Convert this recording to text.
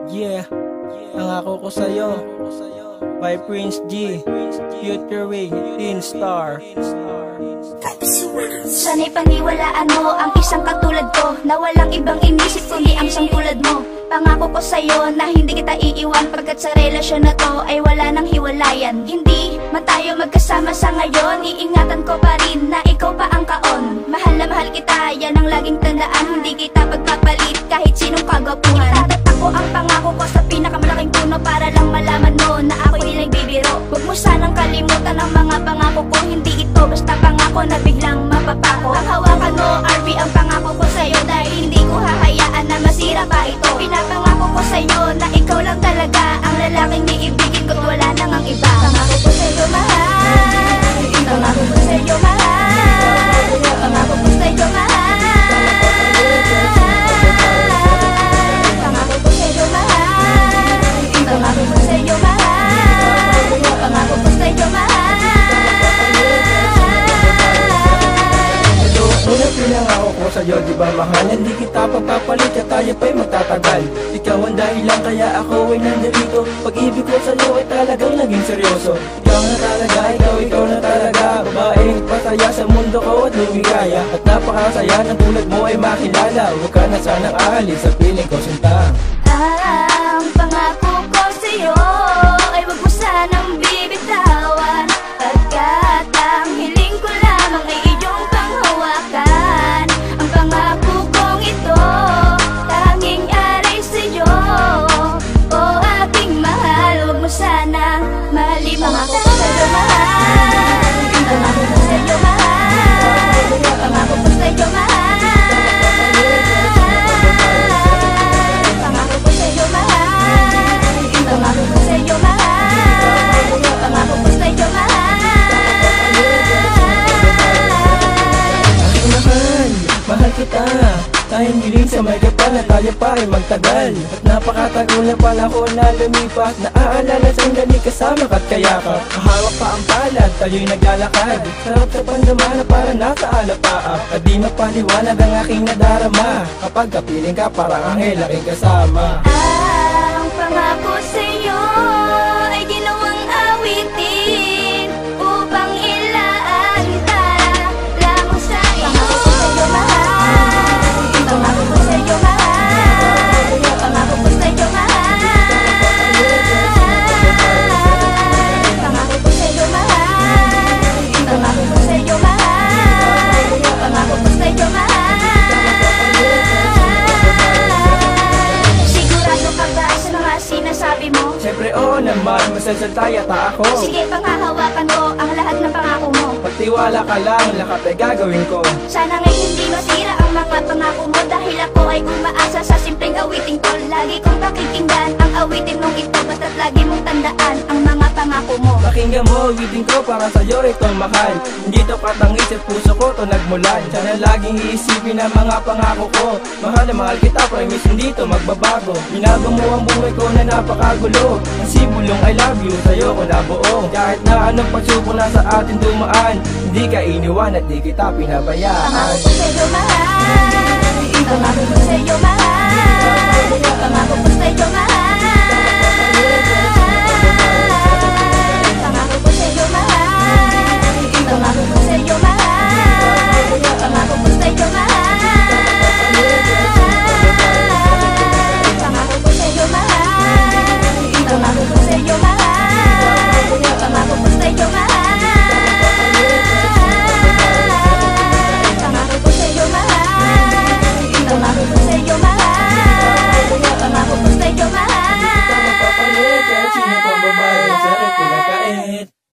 Yeah, nangako ko sa'yo by Prince G, featuring Teen Star. Sana'y paniwalaan mo ang isang katulad ko, na walang ibang inisip kundi ang sangtulad mo. Pangako ko sa'yo na hindi kita iiwan, pagkat sa relasyon na to ay wala nang hiwalayan. Hindi man tayo magkasama sa ngayon, iingatan ko pa rin na ikaw pa ang kaon. Mahal na mahal kita, yan ang laging tandaan, hindi kita pagpapalit kahit sinong kagwapuhan. Itatat ako ang pangako ko sa pinakamalaking puno, para lang malaman mo na ako'y di nagbibiro. Huwag mo sanang kalimutan ang mga pangako ko, hindi ito basta pangako na biglang mapapako. Ang hawakan mo, RB, ang pangako ko sa'yo, dahil hindi ko hahayaan na masira pa ito. Pinapangako ko sa'yo na ikaw lang talaga ang lalaking iibigin ko't wala nang ang iba. Pangako ko sa'yo, mahal. Pangako ko sa'yo, mahal. Pangako ko sa'yo, mahal. Pangako ko sa'yo, mahal. Pangako ko sa'yo, mahal. Pangako ko sa'yo, mahal. Unang pinangako ko sa'yo, di ba mahal? Hindi kita pagpapalit at tayo pa'y magtatagal. Ikaw ang dahilan kaya ako ay nandirito. Pag-ibig ko sa'yo ay talagang naging seryoso. Ikaw na talaga, ikaw na talaga. Babaeng pasaya sa mundo ko at lumigaya. At napakasaya ng tulad mo ay makilala. Huwag ka na sanang aalis sa piling ko, sinta. Ang pangako ko sa'yo ay wag mo sanang bibitawan, pagkat ang hiling ko lamang ay iyong panghawakan. Ang pangako kong ito, tanging aray sa'yo, o aking mahal. Wag mo sanang malimutan. Pangako ko sa'yo, mahal. Pangako ko sa'yo, mahal. Pangako ko sa'yo, mahal. Mahal kita, tayong giling sa may kapal na tayo pa ay magtagal. At napakatagal na panahon na lumipas, naaalala sa'ng galing kasama ka't kayakap. Kahawak pa ang palad, tayo'y naglalakad. Sarap sa pandama na parang nasa alapaap. At di mapaliwanag ang aking nadarama, kapag kapiling ka parang anghel aking kasama. Ang pangako sa'yo ay ginawang awitin, upang ilaantala lamang sa iyo. Pangako ko sa'yo, mahal. Pangako ko sa'yo, mahal. Pangako ko sa'yo, mahal. Pangako ko sa'yo, mahal. Pangako ko sa'yo, mahal. Pangako ko sa'yo, mahal. Sigurado ka ba sa mga sinasabi mo? Siyempre oo naman, masasalta yata ako. Sige, panghahawakan ko ang lahat ng pangako mo. Pagtiwala ka lang, lahat ay gagawin ko. Sana ngayon hindi masira ang mga pangako mo, dahil ako ay umaasa sa simpleng awiting ko. Lagi kong pakikinggan ang awitin mong ito, basta't lagi mong tandaan ang mga pangako mo. Pakinggan mo, awitin ko para sa'yo ito mahal. Hindi to katangis sa puso ko to nagmulan. Sana laging iisipin ang mga pangako ko. Mahal na mahal kita, promise hindi to magbabago. Binago mo ang buhay ko na napakagulo. Ang sibulong I love you, sa'yo ko nabuo. Kahit na anong pagsubok na sa atin dumaan, hindi ka iniwan at di kita pinabayaan. Pangako ko sa'yo, mahal. Pangako ko sa'yo, mahal.